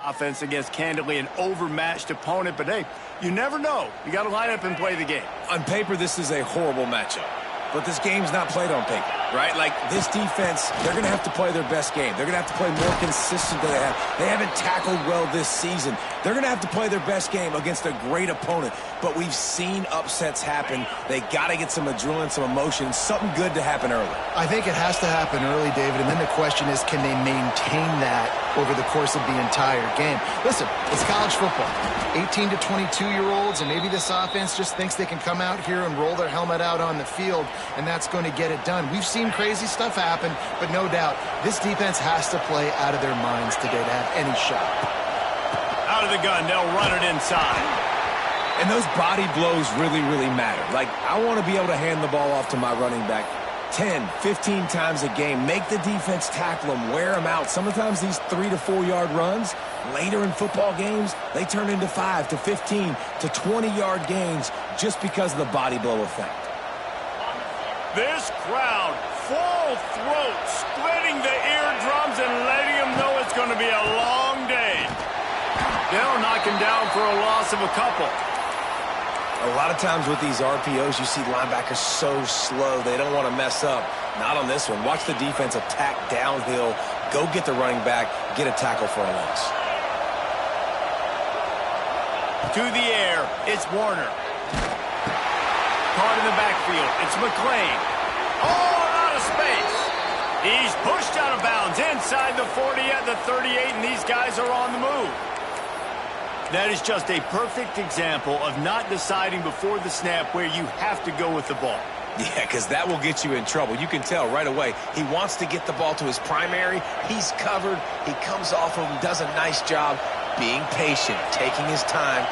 offense against candidly an overmatched opponent, but hey, you never know. You got to line up and play the game. On paper, this is a horrible matchup. But this game's not played on paper, right? Like, this defense, they're going to have to play their best game. They're going to have to play more consistent than they have. They haven't tackled well this season. They're going to have to play their best game against a great opponent. But we've seen upsets happen. They got to get some adrenaline, some emotion, something good to happen early. I think it has to happen early, David, and then the question is, can they maintain that over the course of the entire game? Listen, it's college football. 18 to 22-year-olds, and maybe this offense just thinks they can come out here and roll their helmet out on the field, and that's going to get it done. We've seen crazy stuff happen, but no doubt, this defense has to play out of their minds today to have any shot. Out of the gun, they'll run it inside. And those body blows really, really matter. Like, I want to be able to hand the ball off to my running back 10, 15 times a game. Make the defense tackle them, wear them out. Sometimes these 3 to 4 yard runs, later in football games, they turn into 5 to 15 to 20-yard gains just because of the body blow effect. This crowd, full throat, splitting the eardrums and letting them know it's going to be a long day. They'll knock him down for a loss of a couple. A lot of times with these RPOs, you see linebackers so slow, they don't want to mess up. Not on this one. Watch the defense attack downhill, go get the running back, get a tackle for a loss. To the air, it's Warner. Caught in the backfield, it's McClain. Oh, out of space. He's pushed out of bounds inside the 40 at the 38, and these guys are on the move. That is just a perfect example of not deciding before the snap where you have to go with the ball. Yeah, because that will get you in trouble. You can tell right away he wants to get the ball to his primary. He's covered. He comes off of him, does a nice job being patient, taking his time,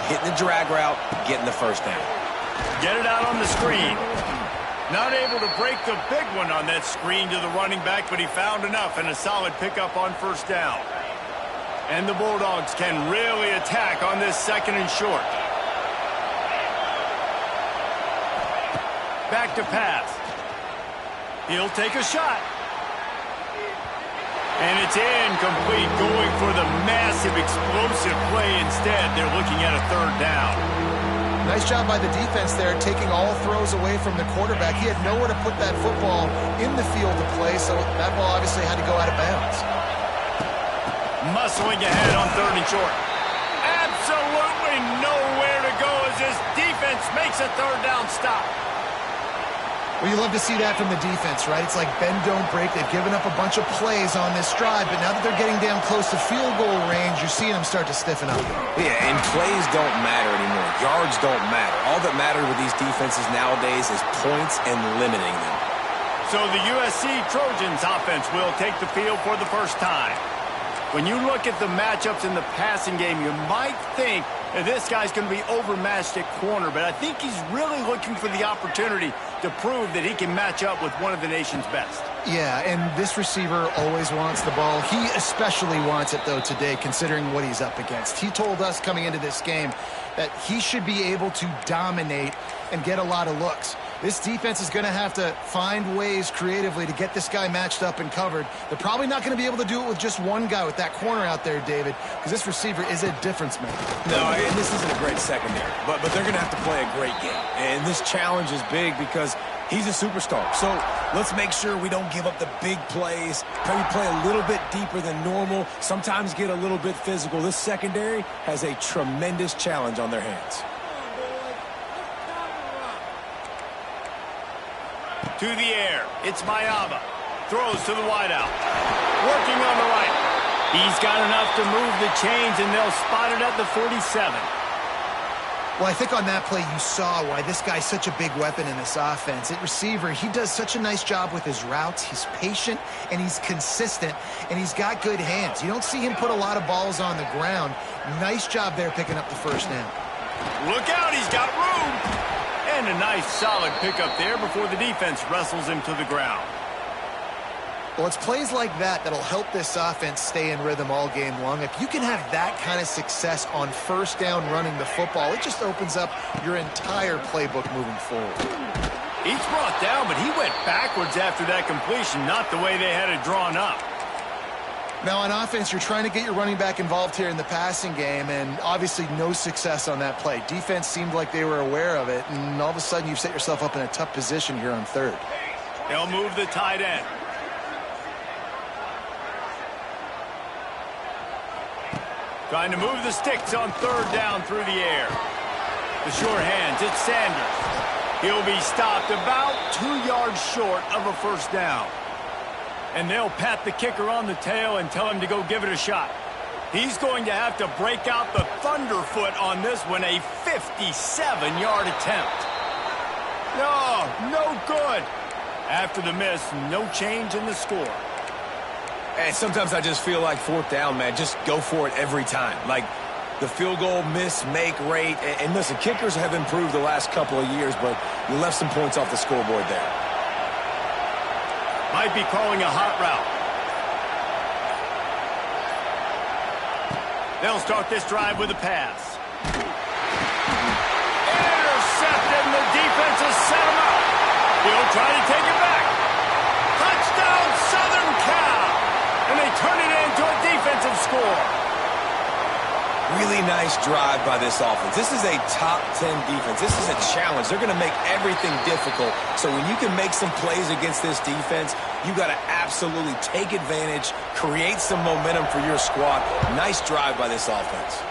hitting the drag route, getting the first down. Get it out on the screen. Not able to break the big one on that screen to the running back, but he found enough and a solid pickup on first down. And the Bulldogs can really attack on this second and short. Back to pass. He'll take a shot. And it's incomplete, going for the massive explosive play instead. They're looking at a third down. Nice job by the defense there, taking all throws away from the quarterback. He had nowhere to put that football in the field to play, so that ball obviously had to go out of bounds. Muscling ahead on third and short. Absolutely nowhere to go as this defense makes a third down stop. Well, you love to see that from the defense, right? It's like bend, don't break. They've given up a bunch of plays on this drive, but now that they're getting down close to field goal range, you're seeing them start to stiffen up. Yeah, and plays don't matter anymore. Yards don't matter. All that matters with these defenses nowadays is points and limiting them. So the USC Trojans offense will take the field for the first time. When you look at the matchups in the passing game, you might think that this guy's going to be overmatched at corner, but I think he's really looking for the opportunity to prove that he can match up with one of the nation's best. Yeah, and this receiver always wants the ball. He especially wants it, though, today, considering what he's up against. He told us coming into this game that he should be able to dominate and get a lot of looks. This defense is going to have to find ways creatively to get this guy matched up and covered. They're probably not going to be able to do it with just one guy with that corner out there, David, because this receiver is a difference maker. No, and this isn't a great secondary, but they're going to have to play a great game. And this challenge is big because he's a superstar. So let's make sure we don't give up the big plays, maybe play a little bit deeper than normal, sometimes get a little bit physical. This secondary has a tremendous challenge on their hands. To the air, it's Mayava. Throws to the wideout. Working on the right. He's got enough to move the chains, and they'll spot it at the 47. Well, I think on that play you saw why this guy's such a big weapon in this offense. At receiver, he does such a nice job with his routes. He's patient, and he's consistent, and he's got good hands. You don't see him put a lot of balls on the ground. Nice job there picking up the first down. Look out, he's got room. And a nice solid pickup there before the defense wrestles him to the ground. Well, it's plays like that that'll help this offense stay in rhythm all game long. If you can have that kind of success on first down running the football, it just opens up your entire playbook moving forward. He's brought down, but he went backwards after that completion, not the way they had it drawn up. Now, on offense, you're trying to get your running back involved here in the passing game, and obviously no success on that play. Defense seemed like they were aware of it, and all of a sudden you've set yourself up in a tough position here on third. They'll move the tight end. Trying to move the sticks on third down through the air. The short hands, it's Sanders. He'll be stopped about 2 yards short of a first down. And they'll pat the kicker on the tail and tell him to go give it a shot. He's going to have to break out the thunderfoot on this one, a 57-yard attempt. No good. After the miss, no change in the score. And sometimes I just feel like fourth down, man, just go for it every time. Like the field goal miss-make rate. And listen, kickers have improved the last couple of years, but you left some points off the scoreboard there. Might be calling a hot route. They'll start this drive with a pass. Intercepted, and the defense has set him up. He'll try to take it back. Touchdown, Southern Cal. And they turn it into a defensive score. Really nice drive by this offense. This is a top 10 defense. This is a challenge. They're going to make everything difficult. So when you can make some plays against this defense, you got to absolutely take advantage, create some momentum for your squad. Nice drive by this offense.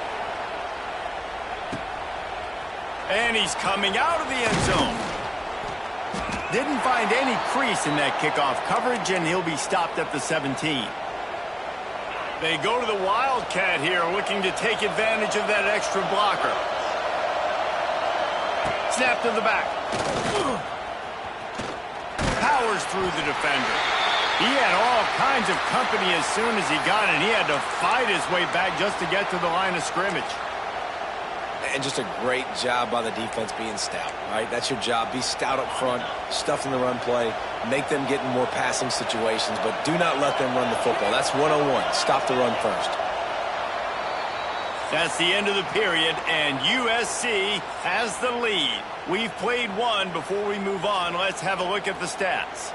And he's coming out of the end zone. Didn't find any crease in that kickoff coverage, and he'll be stopped at the 17. They go to the Wildcat here, looking to take advantage of that extra blocker. Snap to the back. Powers through the defender. He had all kinds of company as soon as he got it. He had to fight his way back just to get to the line of scrimmage. And just a great job by the defense being stout, right? That's your job. Be stout up front, stuff in the run play, make them get in more passing situations, but do not let them run the football. That's 101. Stop the run first. That's the end of the period, and USC has the lead. We've played one. Before we move on, let's have a look at the stats.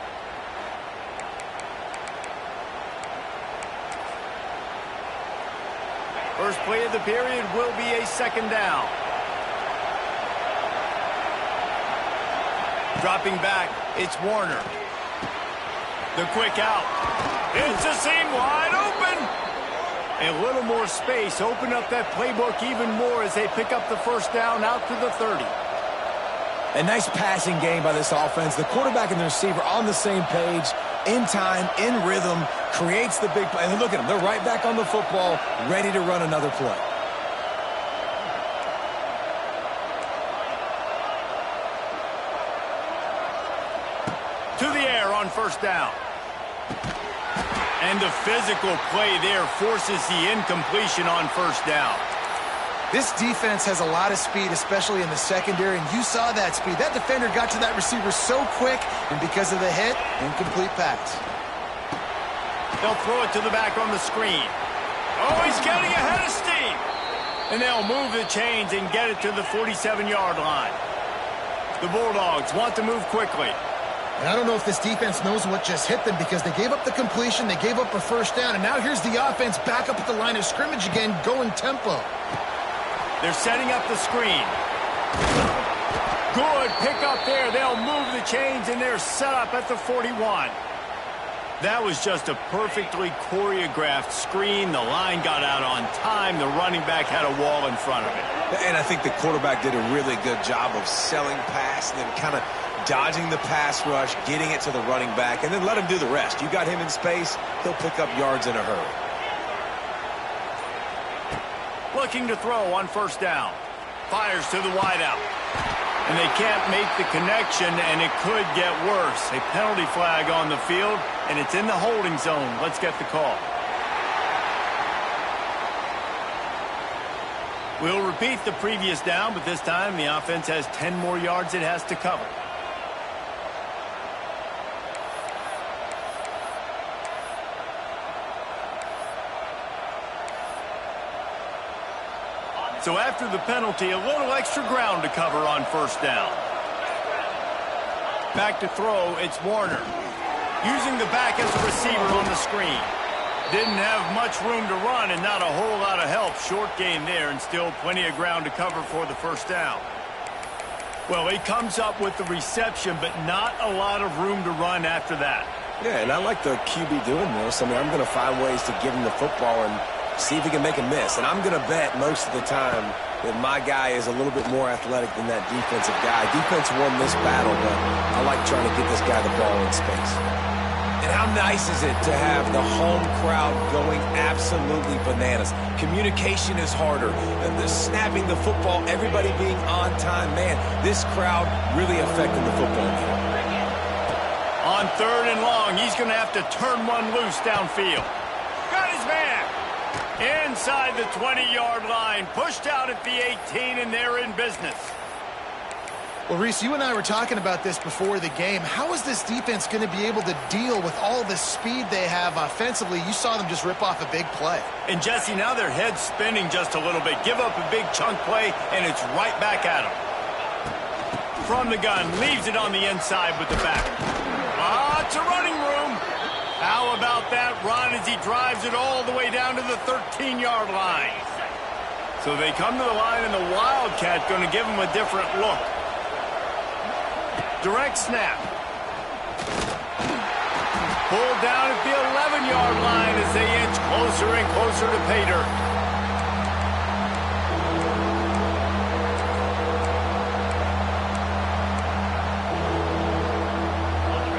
First play of the period will be a second down. Dropping back, it's Warner. The quick out. It's a seam wide open. A little more space. Open up that playbook even more as they pick up the first down out to the 30. A nice passing game by this offense. The quarterback and the receiver on the same page, in time, in rhythm, creates the big play. And look at them. They're right back on the football, ready to run another play. To the air on first down. And the physical play there forces the incompletion on first down. This defense has a lot of speed, especially in the secondary, and you saw that speed. That defender got to that receiver so quick, and because of the hit, incomplete pass. They'll throw it to the back on the screen. Oh, he's getting ahead of steam. And they'll move the chains and get it to the 47-yard line. The Bulldogs want to move quickly. And I don't know if this defense knows what just hit them because they gave up the completion, they gave up a first down, and now here's the offense back up at the line of scrimmage again, going tempo. They're setting up the screen. Good pick up there. They'll move the chains, and they're set up at the 41. That was just a perfectly choreographed screen. The line got out on time. The running back had a wall in front of it. And I think the quarterback did a really good job of selling pass and then kind of dodging the pass rush, getting it to the running back, and then let him do the rest. You got him in space, he'll pick up yards in a hurry. Looking to throw on first down. Fires to the wideout. And they can't make the connection, and it could get worse. A penalty flag on the field, and it's in the holding zone. Let's get the call. We'll repeat the previous down, but this time the offense has 10 more yards it has to cover. So after the penalty, a little extra ground to cover on first down. Back to throw, it's Warner. Using the back as a receiver on the screen. Didn't have much room to run and not a whole lot of help. Short gain there and still plenty of ground to cover for the first down. Well, he comes up with the reception, but not a lot of room to run after that. Yeah, and I like the QB doing this. I mean, I'm going to find ways to give him the football and see if he can make a miss. And I'm going to bet most of the time that my guy is a little bit more athletic than that defensive guy. Defense won this battle, but I like trying to get this guy the ball in space. And how nice is it to have the home crowd going absolutely bananas? Communication is harder. The snapping the football, everybody being on time. Man, this crowd really affected the football game. On 3rd and long, he's going to have to turn one loose downfield. Got his man. Inside the 20-yard line. Pushed out at the 18, and they're in business. Well, Reese, you and I were talking about this before the game. How is this defense going to be able to deal with all the speed they have offensively? You saw them just rip off a big play. And, Jesse, now their head's spinning just a little bit. Give up a big chunk play, and it's right back at them. From the gun, leaves it on the inside with the back. Lots of running room. How about that run as he drives it all the way down to the 13-yard line? So they come to the line, and the Wildcat going to give them a different look. Direct snap. Pulled down at the 11-yard line as they inch closer and closer to pay dirt.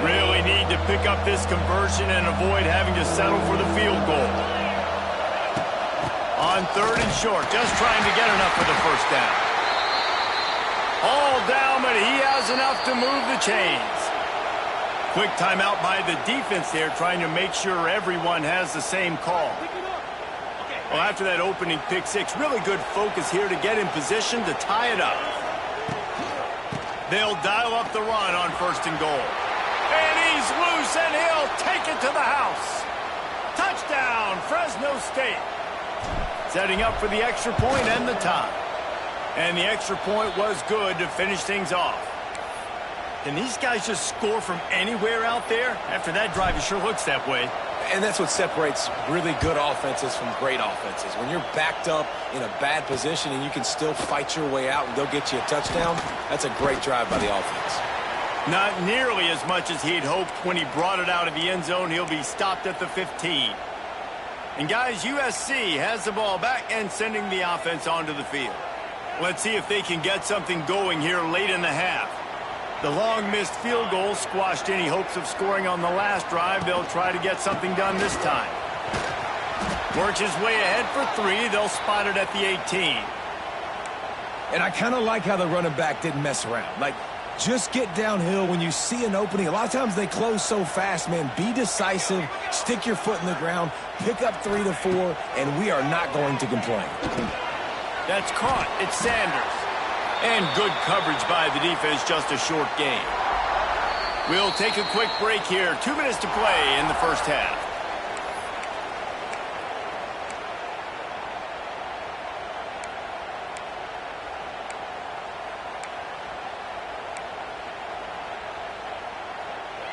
Really need to pick up this conversion and avoid having to settle for the field goal. On 3rd and short, just trying to get enough for the first down. All down, but he has enough to move the chains. Quick timeout by the defense there, trying to make sure everyone has the same call. Well, after that opening pick six, really good focus here to get in position to tie it up. They'll dial up the run on 1st and goal. And he's loose, and he'll take it to the house. Touchdown, Fresno State. Setting up for the extra point and the tie. And the extra point was good to finish things off. Can these guys just score from anywhere out there? After that drive, it sure looks that way. And that's what separates really good offenses from great offenses. When you're backed up in a bad position and you can still fight your way out and go get you a touchdown, that's a great drive by the offense. Not nearly as much as he'd hoped when he brought it out of the end zone. He'll be stopped at the 15. And guys, USC has the ball back and sending the offense onto the field. Let's see if they can get something going here late in the half. The long missed field goal squashed any hopes of scoring on the last drive. They'll try to get something done this time. Works his way ahead for 3. They'll spot it at the 18. And I kind of like how the running back didn't mess around. Like, just get downhill when you see an opening. A lot of times they close so fast, man. Be decisive, stick your foot in the ground, pick up 3 to 4, and we are not going to complain. That's caught. It's Sanders. And good coverage by the defense, just a short gain. We'll take a quick break here. 2 minutes to play in the first half.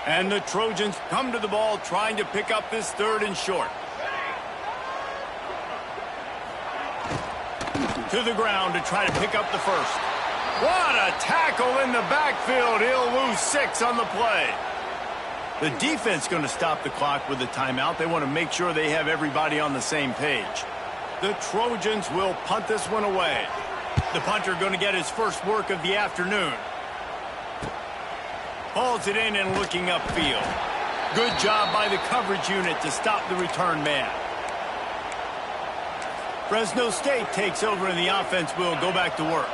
And the Trojans come to the ball trying to pick up this 3rd and short. To the ground to try to pick up the first. What a tackle in the backfield. He'll lose 6 on the play. The defense going to stop the clock with a timeout. They want to make sure they have everybody on the same page. The Trojans will punt this one away. The punter going to get his first work of the afternoon. Hauls it in and looking upfield. Good job by the coverage unit to stop the return man. Fresno State takes over and the offense will go back to work.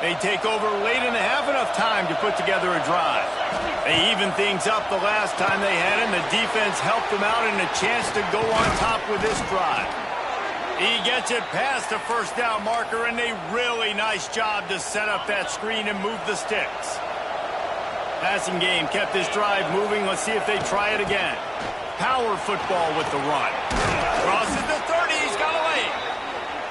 They take over late in the half, enough time to put together a drive. They even things up the last time they had it, and the defense helped them out and a chance to go on top with this drive. He gets it past the first down marker, and a really nice job to set up that screen and move the sticks. Passing game kept this drive moving. Let's see if they try it again. Power football with the run. Crosses the 30. He's got away.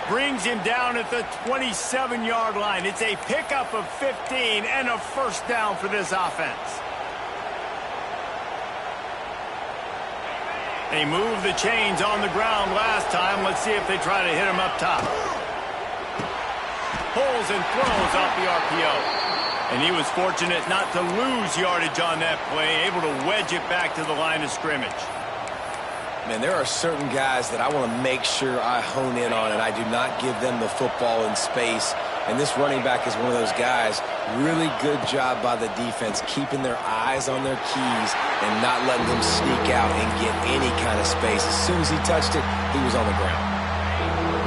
Brings him down at the 27-yard line. It's a pickup of 15 and a first down for this offense. They moved the chains on the ground last time. Let's see if they try to hit him up top. Pulls and throws off the RPO. And he was fortunate not to lose yardage on that play, able to wedge it back to the line of scrimmage. Man, there are certain guys that I want to make sure I hone in on, and I do not give them the football in space. And this running back is one of those guys. Really good job by the defense, keeping their eyes on their keys and not letting them sneak out and get any kind of space. As soon as he touched it, he was on the ground.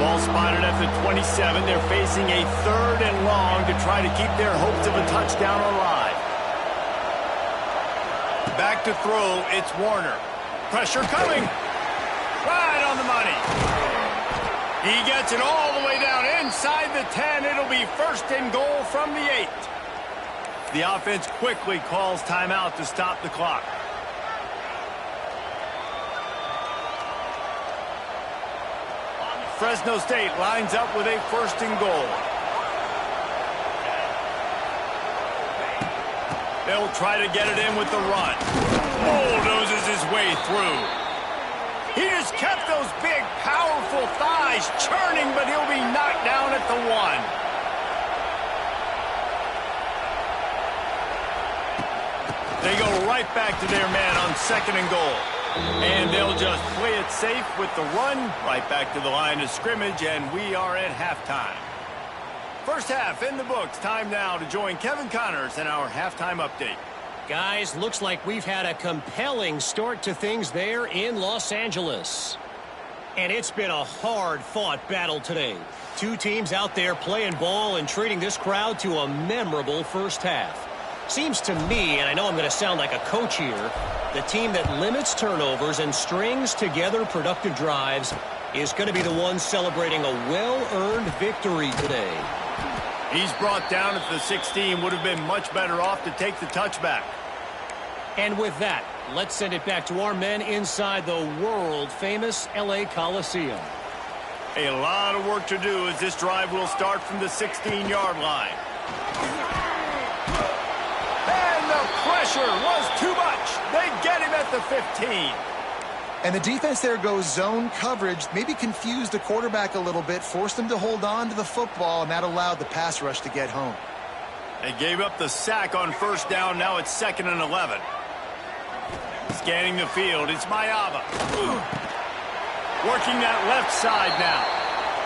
Ball spotted at the 27. They're facing a 3rd and long to try to keep their hopes of a touchdown alive. Back to throw, it's Warner. Pressure coming. Right on the money. He gets it all the way down inside the 10. It'll be 1st and goal from the 8. The offense quickly calls timeout to stop the clock. Fresno State lines up with a 1st and goal. They'll try to get it in with the run. Bulldozes his way through. He just kept those big, powerful thighs churning, but he'll be knocked down at the 1. They go right back to their man on 2nd and goal. And they'll just play it safe with the run, right back to the line of scrimmage, and we are at halftime. First half in the books. Time now to join Kevin Connors in our halftime update. Guys, looks like we've had a compelling start to things there in Los Angeles. And it's been a hard-fought battle today. Two teams out there playing ball and treating this crowd to a memorable first half. Seems to me, and I know I'm going to sound like a coach here, the team that limits turnovers and strings together productive drives is going to be the one celebrating a well-earned victory today. He's brought down at the 16. Would have been much better off to take the touchback. And with that, let's send it back to our men inside the world-famous LA Coliseum. A lot of work to do as this drive will start from the 16-yard line. And the pressure was too much. They get him at the 15. And the defense there goes zone coverage, maybe confused the quarterback a little bit, forced him to hold on to the football, and that allowed the pass rush to get home. They gave up the sack on 1st down. Now it's 2nd and 11. Scanning the field, it's Mayava. Working that left side now.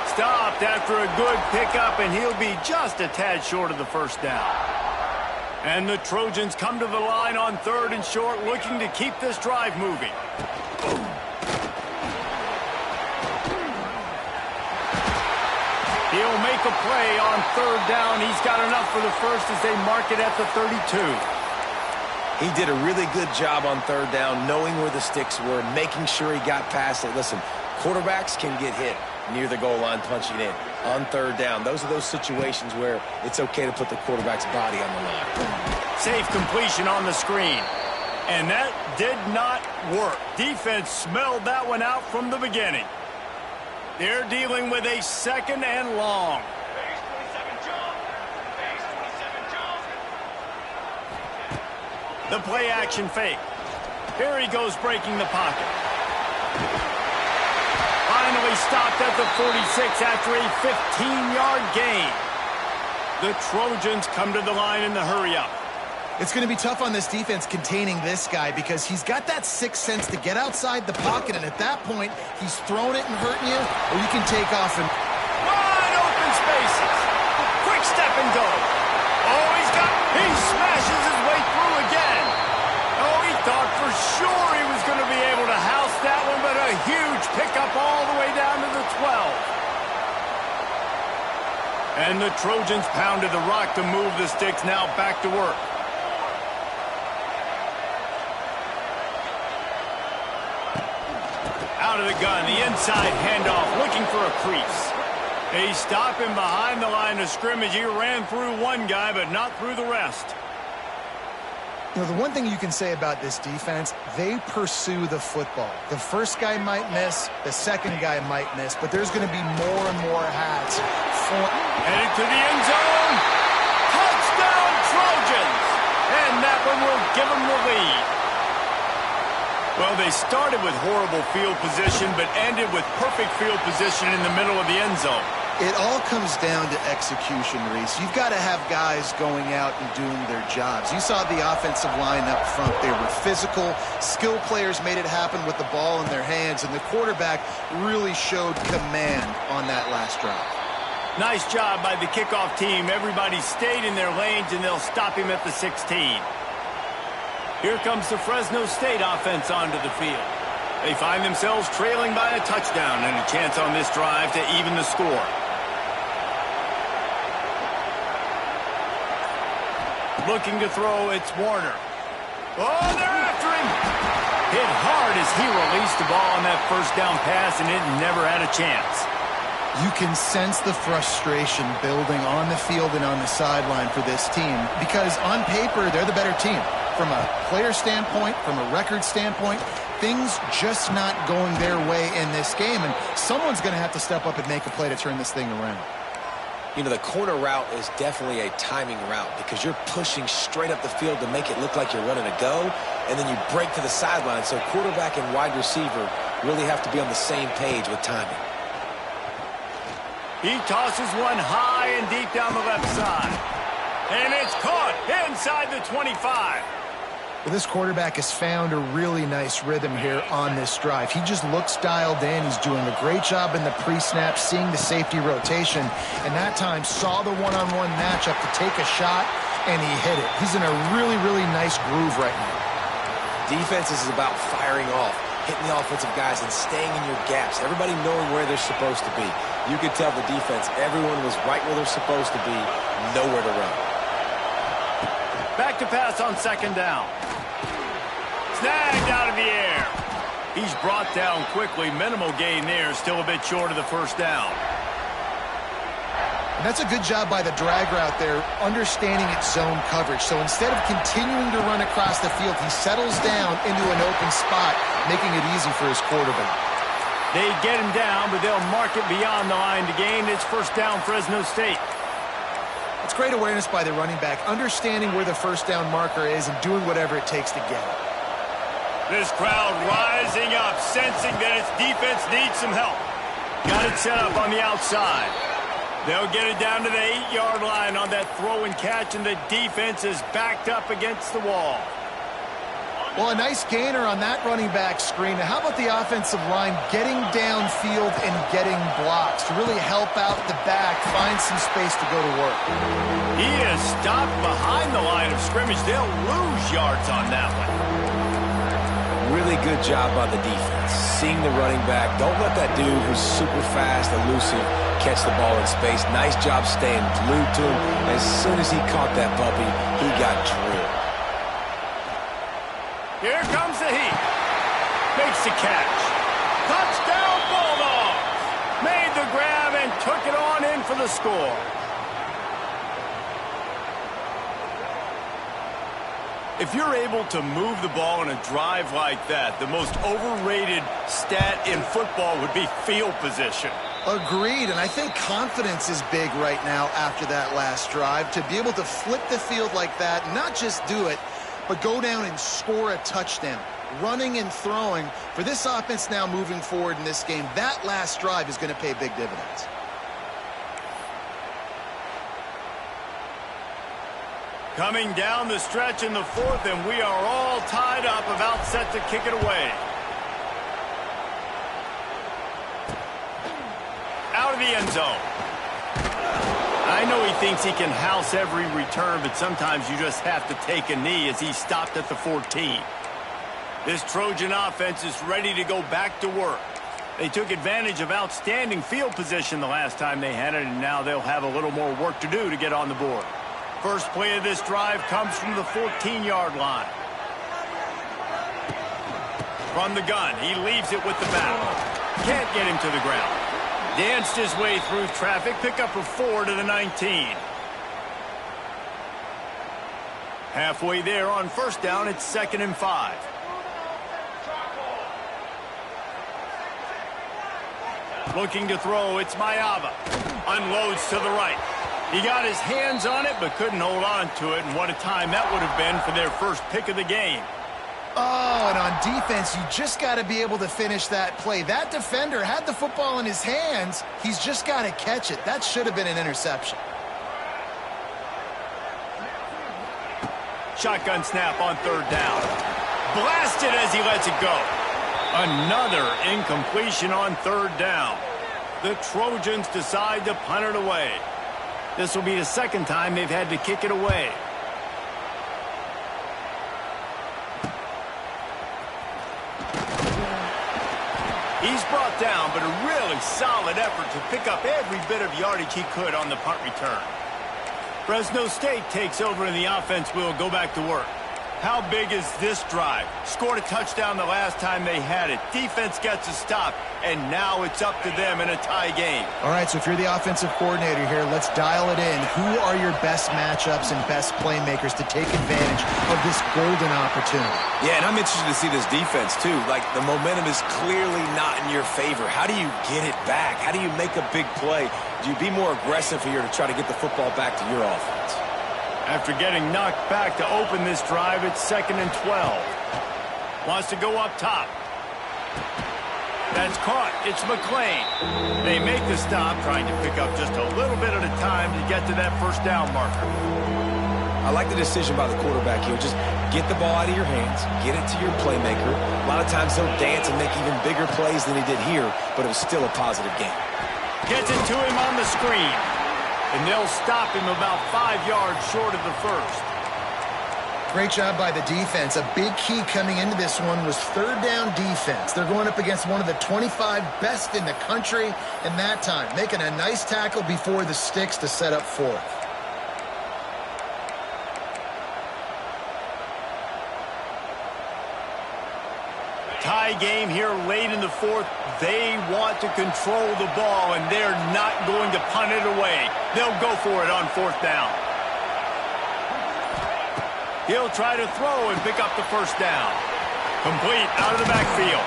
Stopped after a good pickup, and he'll be just a tad short of the 1st down. And the Trojans come to the line on 3rd and short, looking to keep this drive moving. He'll make a play on 3rd down. He's got enough for the 1st as they mark it at the 32. He did a really good job on 3rd down, knowing where the sticks were, making sure he got past it. Listen, quarterbacks can get hit near the goal line punching in. On 3rd down, those are those situations where it's okay to put the quarterback's body on the line. Safe completion on the screen. And that did not work. Defense smelled that one out from the beginning. They're dealing with a 2nd and long. The play action fake. Here he goes breaking the pocket. Finally stopped at the 46 after a 15-yard gain. The Trojans come to the line in the hurry-up. It's going to be tough on this defense containing this guy because he's got that sixth sense to get outside the pocket, and at that point, he's throwing it and hurting you, or you can take off and... Wide open spaces. Quick step and go. Oh, he smashes his way through again. Oh, he thought for sure he was going to be able to house that one, but a huge pickup all the way down to the 12. And the Trojans pounded the rock to move the sticks. Now back to work. Out of the gun, the inside handoff, looking for a crease. They stop him behind the line of scrimmage. He ran through one guy, but not through the rest. You know, the one thing you can say about this defense, they pursue the football. The first guy might miss, the second guy might miss, but there's going to be more and more hats. Headed to the end zone. Touchdown, Trojans! And that one will give them the lead. Well, they started with horrible field position, but ended with perfect field position in the middle of the end zone. It all comes down to execution, Reese. You've got to have guys going out and doing their jobs. You saw the offensive line up front. They were physical. Skill players made it happen with the ball in their hands, and the quarterback really showed command on that last drive. Nice job by the kickoff team. Everybody stayed in their lanes, and they'll stop him at the 16. Here comes the Fresno State offense onto the field. They find themselves trailing by a touchdown and a chance on this drive to even the score. Looking to throw, it's Warner. Oh, they're after him! Hit hard as he released the ball on that first down pass, and it never had a chance. You can sense the frustration building on the field and on the sideline for this team because on paper, they're the better team. From a player standpoint, from a record standpoint, things just not going their way in this game, and someone's going to have to step up and make a play to turn this thing around. You know, the corner route is definitely a timing route because you're pushing straight up the field to make it look like you're running a go, and then you break to the sideline. So quarterback and wide receiver really have to be on the same page with timing. He tosses one high and deep down the left side. And it's caught inside the 25. Well, this quarterback has found a really nice rhythm here on this drive. He just looks dialed in. He's doing a great job in the pre-snap, seeing the safety rotation, and that time saw the one-on-one matchup to take a shot, and he hit it. He's in a really, really nice groove right now. Defense is about firing off, hitting the offensive guys, and staying in your gaps. Everybody knowing where they're supposed to be. You could tell the defense, everyone was right where they're supposed to be, nowhere to run. Back to pass on second down. Snagged out of the air. He's brought down quickly. Minimal gain there. Still a bit short of the first down. And that's a good job by the drag route there, understanding its zone coverage. So instead of continuing to run across the field, he settles down into an open spot, making it easy for his quarterback. They get him down, but they'll mark it beyond the line to gain. It's first down, Fresno State. It's great awareness by the running back, understanding where the first down marker is and doing whatever it takes to get it. This crowd rising up, sensing that its defense needs some help. Got it set up on the outside. They'll get it down to the 8-yard line on that throw and catch, and the defense is backed up against the wall. Well, a nice gainer on that running back screen. Now, how about the offensive line getting downfield and getting blocks to really help out the back, find some space to go to work? He is stopped behind the line of scrimmage. They'll lose yards on that one. Really good job by the defense. Seeing the running back. Don't let that dude who's super fast, elusive, catch the ball in space. Nice job staying glued to him. As soon as he caught that puppy, he got drilled. Here comes the heat. Makes the catch. Touchdown, Bulldogs! Made the grab and took it on in for the score. If you're able to move the ball on a drive like that, the most overrated stat in football would be field position. Agreed, and I think confidence is big right now after that last drive. To be able to flip the field like that, not just do it, but go down and score a touchdown. Running and throwing. For this offense now moving forward in this game, that last drive is going to pay big dividends. Coming down the stretch in the fourth, and we are all tied up, about set to kick it away. Out of the end zone. I know he thinks he can house every return, but sometimes you just have to take a knee as he stopped at the 14. This Trojan offense is ready to go back to work. They took advantage of outstanding field position the last time they had it, and now they'll have a little more work to do to get on the board. First play of this drive comes from the 14-yard line. From the gun, he leaves it with the back. Can't get him to the ground. Danced his way through traffic, pick up a 4 to the 19. Halfway there on first down, it's 2nd and 5. Looking to throw, it's Mayava. Unloads to the right. He got his hands on it, but couldn't hold on to it, and what a time that would have been for their first pick of the game. Oh, and on defense, you just got to be able to finish that play. That defender had the football in his hands. He's just got to catch it. That should have been an interception. Shotgun snap on third down. Blasted as he lets it go. Another incompletion on third down. The Trojans decide to punt it away. This will be the second time they've had to kick it away. He's brought down, but a really solid effort to pick up every bit of yardage he could on the punt return. Fresno State takes over and the offense will go back to work. How big is this drive? Scored a touchdown the last time they had it. Defense gets a stop, and now it's up to them in a tie game. All right, so if you're the offensive coordinator here, let's dial it in. Who are your best matchups and best playmakers to take advantage of this golden opportunity? Yeah, and I'm interested to see this defense, too. Like, the momentum is clearly not in your favor. How do you get it back? How do you make a big play? Do you be more aggressive here to try to get the football back to your offense? After getting knocked back to open this drive, it's 2nd and 12. Wants to go up top. That's caught. It's McClain. They make the stop, trying to pick up just a little bit at a time to get to that first down marker. I like the decision by the quarterback here. Just get the ball out of your hands, get it to your playmaker. A lot of times he'll dance and make even bigger plays than he did here, but it was still a positive game. Gets it to him on the screen. And they'll stop him about 5 yards short of the first. Great job by the defense. A big key coming into this one was third down defense. They're going up against one of the 25 best in the country in that time, making a nice tackle before the sticks to set up fourth. Tie game here late in the fourth. They want to control the ball, and they're not going to punt it away. They'll go for it on fourth down. He'll try to throw and pick up the first down. Complete out of the backfield.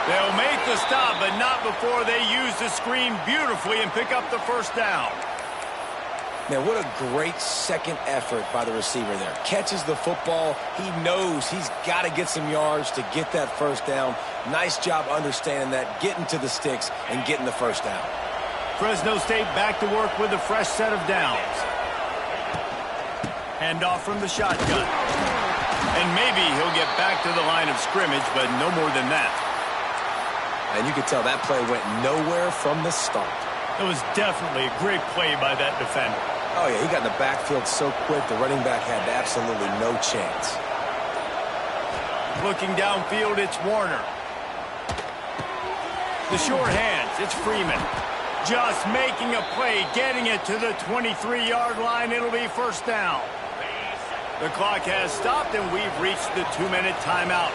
They'll make the stop, but not before they use the screen beautifully and pick up the first down. Man, what a great second effort by the receiver there. Catches the football. He knows he's got to get some yards to get that first down. Nice job understanding that, getting to the sticks and getting the first down. Fresno State back to work with a fresh set of downs. Handoff from the shotgun. And maybe he'll get back to the line of scrimmage, but no more than that. And you could tell that play went nowhere from the start. It was definitely a great play by that defender. Oh, yeah, he got in the backfield so quick, the running back had absolutely no chance. Looking downfield, it's Warner. The short hands, it's Freeman. Just making a play, getting it to the 23-yard line. It'll be first down. The clock has stopped, and we've reached the 2-minute timeout.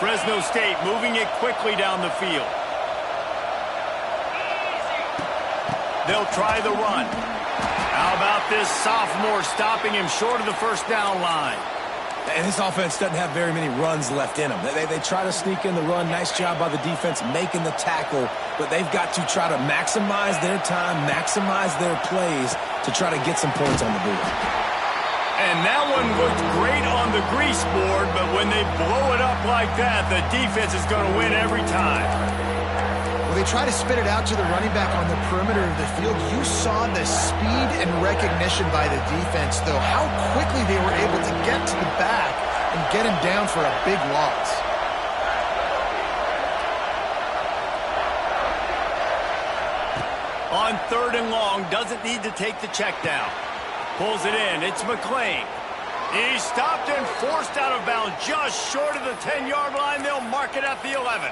Fresno State moving it quickly down the field. They'll try the run. How about this sophomore stopping him short of the first down line? And this offense doesn't have very many runs left in them. They try to sneak in the run. Nice job by the defense making the tackle, but they've got to try to maximize their time, maximize their plays to try to get some points on the board. And that one looked great on the grease board, but when they blow it up like that, the defense is going to win every time. Well, they try to spit it out to the running back on the perimeter of the field. You saw the speed and recognition by the defense, though, how quickly they were able to get to the back and get him down for a big loss. On third and long, doesn't need to take the check down. Pulls it in. It's McClain. He's stopped and forced out of bounds just short of the 10-yard line. They'll mark it at the 11.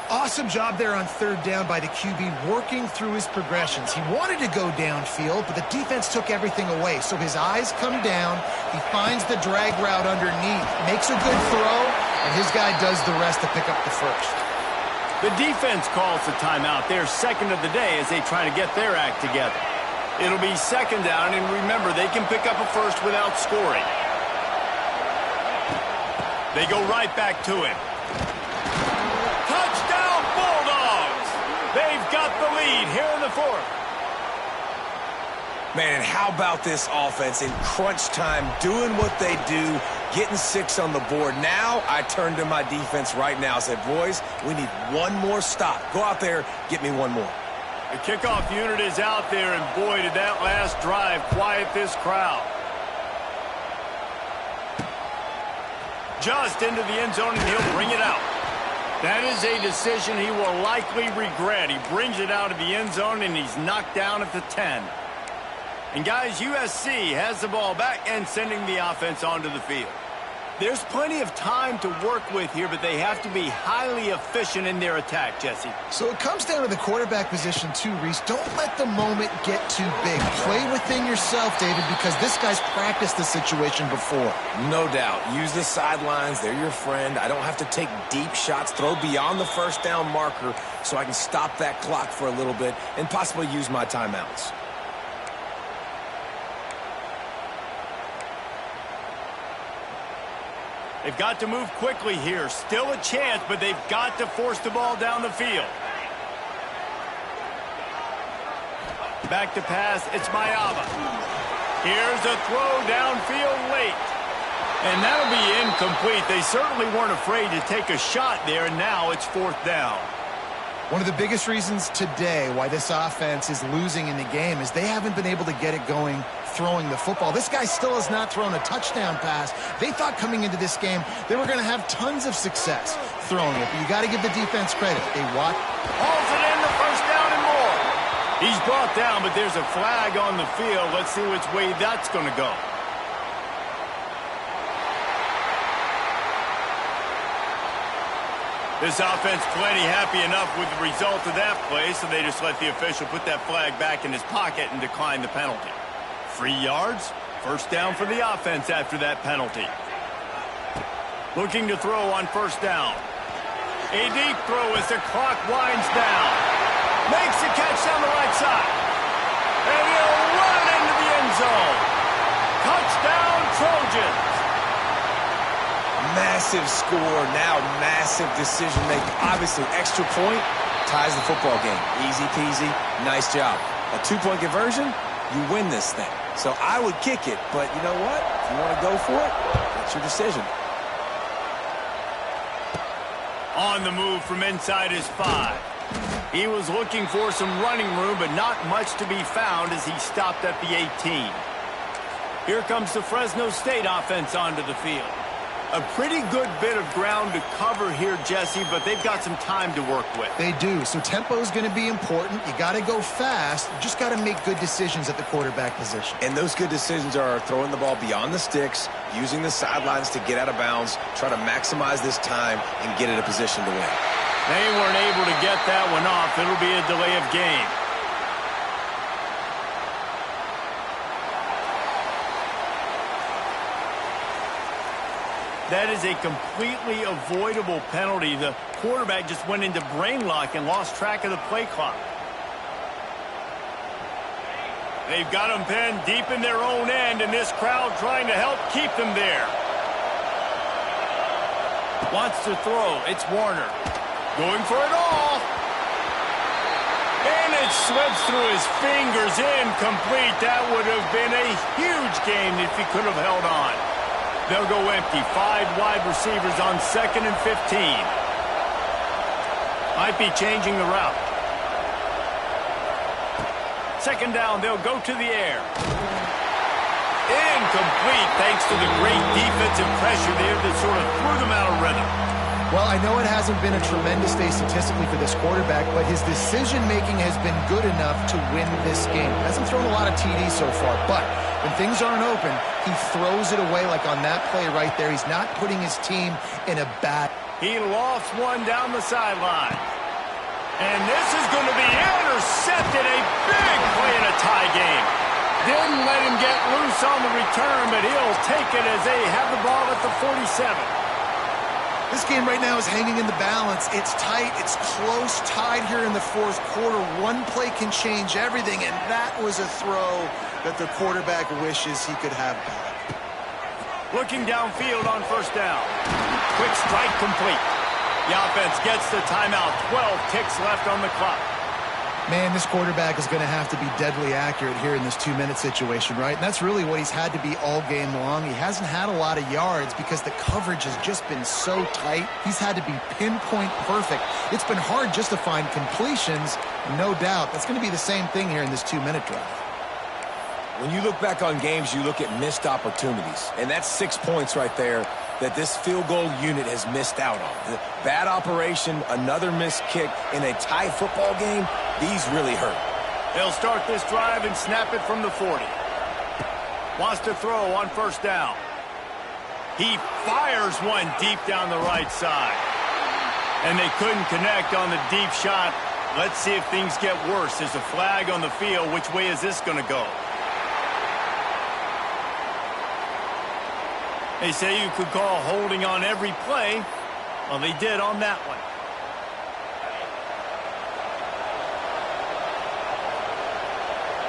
Awesome job there on third down by the QB, working through his progressions. He wanted to go downfield, but the defense took everything away. So his eyes come down. He finds the drag route underneath, makes a good throw, and his guy does the rest to pick up the first. The defense calls the timeout. They're second of the day as they try to get their act together. It'll be second down, and remember, they can pick up a first without scoring. They go right back to him. Touchdown, Bulldogs! They've got the lead here in the fourth. Man, and how about this offense in crunch time, doing what they do, getting 6 on the board. Now I turn to my defense right now and say, boys, we need one more stop. Go out there, get me one more. The kickoff unit is out there, and boy, did that last drive quiet this crowd. Just into the end zone, and he'll bring it out. That is a decision he will likely regret. He brings it out of the end zone, and he's knocked down at the 10. And guys, USC has the ball back and sending the offense onto the field. There's plenty of time to work with here, but they have to be highly efficient in their attack, Jesse. So it comes down to the quarterback position too, Reese. Don't let the moment get too big. Play within yourself, David, because this guy's practiced the situation before. No doubt. Use the sidelines. They're your friend. I don't have to take deep shots. Throw beyond the first down marker so I can stop that clock for a little bit and possibly use my timeouts. They've got to move quickly here. Still a chance, but they've got to force the ball down the field. Back to pass, it's Mayava. Here's a throw downfield late. And that'll be incomplete. They certainly weren't afraid to take a shot there, and now it's 4th down. One of the biggest reasons today why this offense is losing in the game is they haven't been able to get it going throwing the football. This guy still has not thrown a touchdown pass. They thought coming into this game they were going to have tons of success throwing it, but you got to give the defense credit. They watch. Hauls it in, the first down and more. He's brought down, but there's a flag on the field. Let's see which way that's going to go. This offense plenty happy enough with the result of that play, so they just let the official put that flag back in his pocket and decline the penalty. 3 yards, first down for the offense after that penalty. Looking to throw on first down. A deep throw as the clock winds down. Makes the catch down the right side. And he'll run it into the end zone. Touchdown, Trojans. Massive score, now massive decision making. Obviously, extra point ties the football game. Easy peasy, nice job. A 2-point conversion, you win this thing. So I would kick it, but you know what? If you want to go for it, that's your decision. On the move from inside his 5. He was looking for some running room, but not much to be found as he stopped at the 18. Here comes the Fresno State offense onto the field. A pretty good bit of ground to cover here, Jesse, but they've got some time to work with. They do. So tempo is going to be important. You got to go fast. You just got to make good decisions at the quarterback position. And those good decisions are throwing the ball beyond the sticks, using the sidelines to get out of bounds, try to maximize this time and get in a position to win. They weren't able to get that one off. It'll be a delay of game. That is a completely avoidable penalty. The quarterback just went into brain lock and lost track of the play clock. They've got them pinned deep in their own end, and this crowd trying to help keep them there. Wants to throw. It's Warner. Going for it all. And it slips through his fingers. Incomplete. That would have been a huge game if he could have held on. They'll go empty. 5 wide receivers on 2nd and 15. Might be changing the route. 2nd down, they'll go to the air. Incomplete thanks to the great defensive pressure there that sort of threw them out of rhythm. Well, I know it hasn't been a tremendous day statistically for this quarterback, but his decision-making has been good enough to win this game. Hasn't thrown a lot of TDs so far, but when things aren't open, he throws it away like on that play right there. He's not putting his team in a bad... He lost one down the sideline. And this is going to be intercepted. A big play in a tie game. Didn't let him get loose on the return, but he'll take it as they have the ball at the 47. This game right now is hanging in the balance. It's tight. It's close, tied here in the 4th quarter. One play can change everything, and that was a throw that the quarterback wishes he could have back. Looking downfield on first down. Quick strike complete. The offense gets the timeout. 12 ticks left on the clock. Man, this quarterback is going to have to be deadly accurate here in this 2-minute situation, right? And that's really what he's had to be all game long. He hasn't had a lot of yards because the coverage has just been so tight. He's had to be pinpoint perfect. It's been hard just to find completions, no doubt. That's going to be the same thing here in this 2-minute drive. When you look back on games, you look at missed opportunities. And that's 6 points right there that this field goal unit has missed out on. The bad operation, another missed kick in a tie football game, these really hurt. He'll start this drive and snap it from the 40. Wants to throw on first down. He fires one deep down the right side. And they couldn't connect on the deep shot. Let's see if things get worse. There's a flag on the field. Which way is this going to go? They say you could call holding on every play. Well, they did on that one.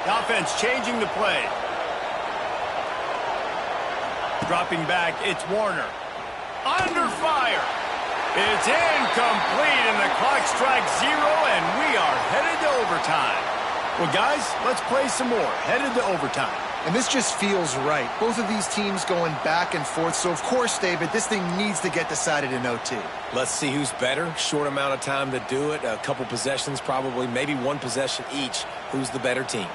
The offense changing the play. Dropping back, it's Warner. Under fire. It's incomplete, and the clock strikes 0, and we are headed to overtime. Well, guys, let's play some more. Headed to overtime. And this just feels right. Both of these teams going back and forth. So, of course, David, this thing needs to get decided in OT. Let's see who's better. Short amount of time to do it. A couple possessions probably, maybe one possession each. Who's the better team?